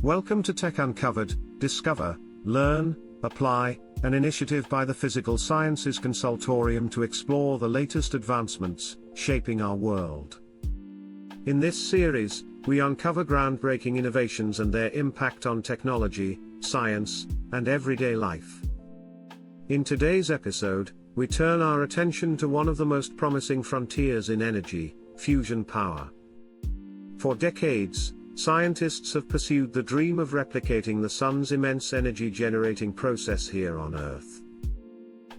Welcome to Tech Uncovered, Discover, Learn, Apply, an initiative by the Physical Sciences Consultorium to explore the latest advancements shaping our world. In this series, we uncover groundbreaking innovations and their impact on technology, science, and everyday life. In today's episode, we turn our attention to one of the most promising frontiers in energy, fusion power. For decades, scientists have pursued the dream of replicating the sun's immense energy-generating process here on Earth.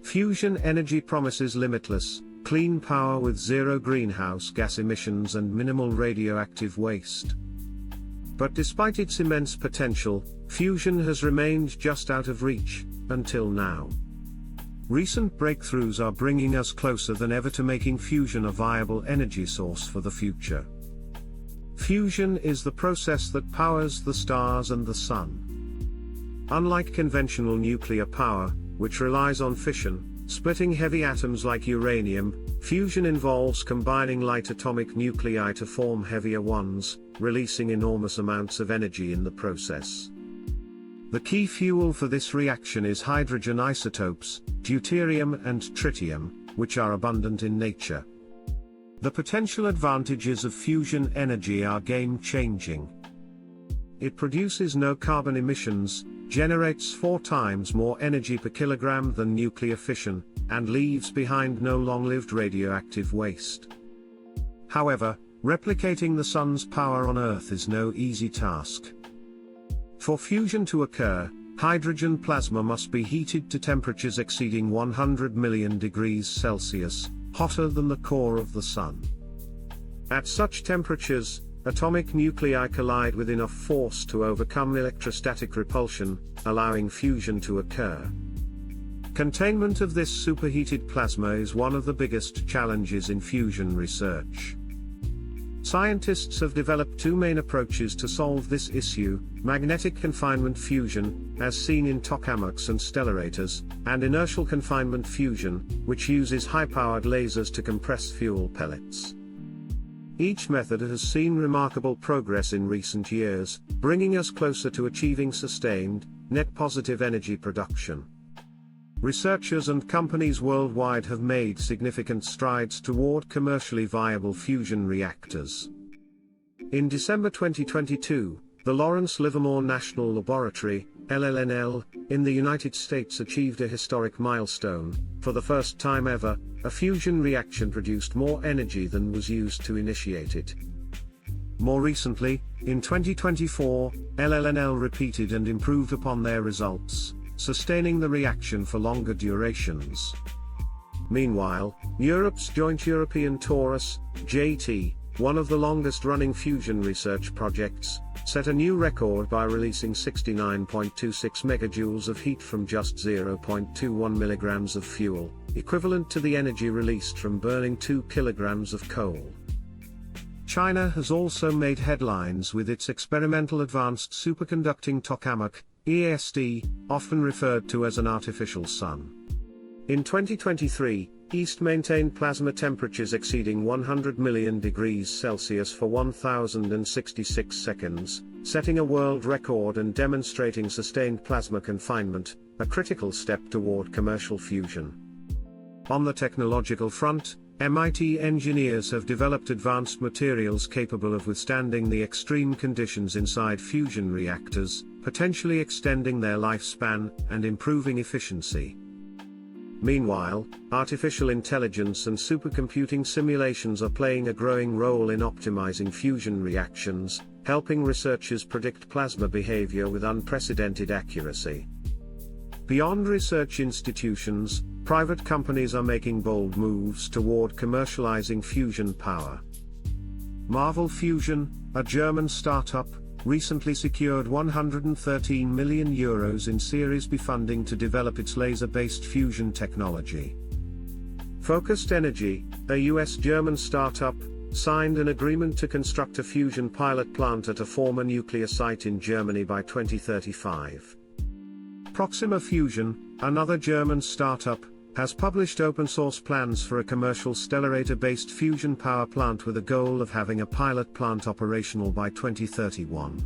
Fusion energy promises limitless, clean power with zero greenhouse gas emissions and minimal radioactive waste. But despite its immense potential, fusion has remained just out of reach, until now. Recent breakthroughs are bringing us closer than ever to making fusion a viable energy source for the future. Fusion is the process that powers the stars and the sun. Unlike conventional nuclear power, which relies on fission, splitting heavy atoms like uranium, fusion involves combining light atomic nuclei to form heavier ones, releasing enormous amounts of energy in the process. The key fuel for this reaction is hydrogen isotopes, deuterium and tritium, which are abundant in nature. The potential advantages of fusion energy are game-changing. It produces no carbon emissions, generates 4 times more energy per kilogram than nuclear fission, and leaves behind no long-lived radioactive waste. However, replicating the sun's power on Earth is no easy task. For fusion to occur, hydrogen plasma must be heated to temperatures exceeding 100 million degrees Celsius, hotter than the core of the sun. At such temperatures, atomic nuclei collide with enough force to overcome electrostatic repulsion, allowing fusion to occur. Containment of this superheated plasma is one of the biggest challenges in fusion research. Scientists have developed 2 main approaches to solve this issue: magnetic confinement fusion, as seen in tokamaks and stellarators, and inertial confinement fusion, which uses high-powered lasers to compress fuel pellets. Each method has seen remarkable progress in recent years, bringing us closer to achieving sustained, net-positive energy production. Researchers and companies worldwide have made significant strides toward commercially viable fusion reactors. In December 2022, the Lawrence Livermore National Laboratory, LLNL, in the United States achieved a historic milestone. For the first time ever, a fusion reaction produced more energy than was used to initiate it. More recently, in 2024, LLNL repeated and improved upon their results, sustaining the reaction for longer durations. Meanwhile, Europe's Joint European Torus, JT, one of the longest-running fusion research projects, set a new record by releasing 69.26 megajoules of heat from just 0.21 milligrams of fuel, equivalent to the energy released from burning 2 kilograms of coal. China has also made headlines with its experimental advanced superconducting tokamak, ESD, often referred to as an artificial sun. In 2023, EAST maintained plasma temperatures exceeding 100 million degrees Celsius for 1,066 seconds, setting a world record and demonstrating sustained plasma confinement, a critical step toward commercial fusion. On the technological front, MIT engineers have developed advanced materials capable of withstanding the extreme conditions inside fusion reactors, potentially extending their lifespan and improving efficiency. Meanwhile, artificial intelligence and supercomputing simulations are playing a growing role in optimizing fusion reactions, helping researchers predict plasma behavior with unprecedented accuracy. Beyond research institutions, private companies are making bold moves toward commercializing fusion power. Marvel Fusion, a German startup, recently secured 113 million euros in Series B funding to develop its laser-based fusion technology. Focused Energy, a US-German startup, signed an agreement to construct a fusion pilot plant at a former nuclear site in Germany by 2035. Proxima Fusion, another German startup, has published open-source plans for a commercial stellarator-based fusion power plant with a goal of having a pilot plant operational by 2031.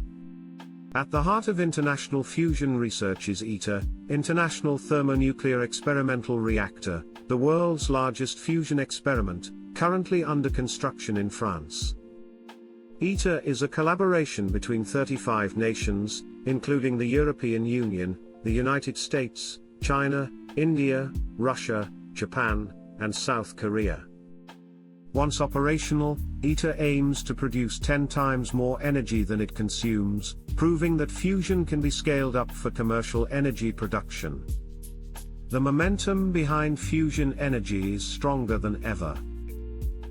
At the heart of international fusion research is ITER, International Thermonuclear Experimental Reactor, the world's largest fusion experiment, currently under construction in France. ITER is a collaboration between 35 nations, including the European Union, the United States, China, India, Russia, Japan, and South Korea. Once operational, ITER aims to produce 10 times more energy than it consumes, proving that fusion can be scaled up for commercial energy production. The momentum behind fusion energy is stronger than ever.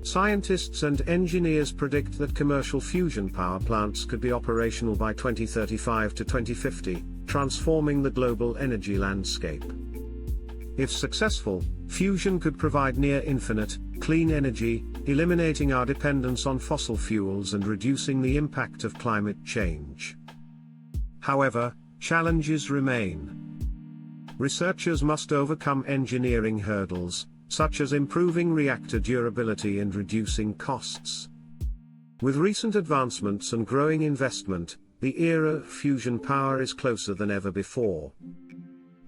Scientists and engineers predict that commercial fusion power plants could be operational by 2035 to 2050, transforming the global energy landscape. If successful, fusion could provide near-infinite, clean energy, eliminating our dependence on fossil fuels and reducing the impact of climate change. However, challenges remain. Researchers must overcome engineering hurdles, such as improving reactor durability and reducing costs. With recent advancements and growing investment, the era of fusion power is closer than ever before.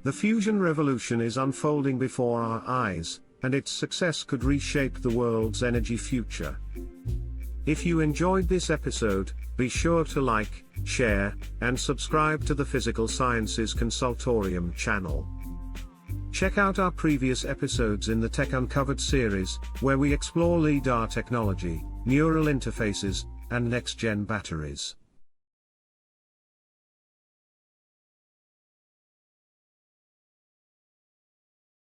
The fusion revolution is unfolding before our eyes, and its success could reshape the world's energy future. If you enjoyed this episode, be sure to like, share, and subscribe to the Physical Sciences Consultorium channel. Check out our previous episodes in the Tech Uncovered series, where we explore LiDAR technology, neural interfaces, and next-gen batteries.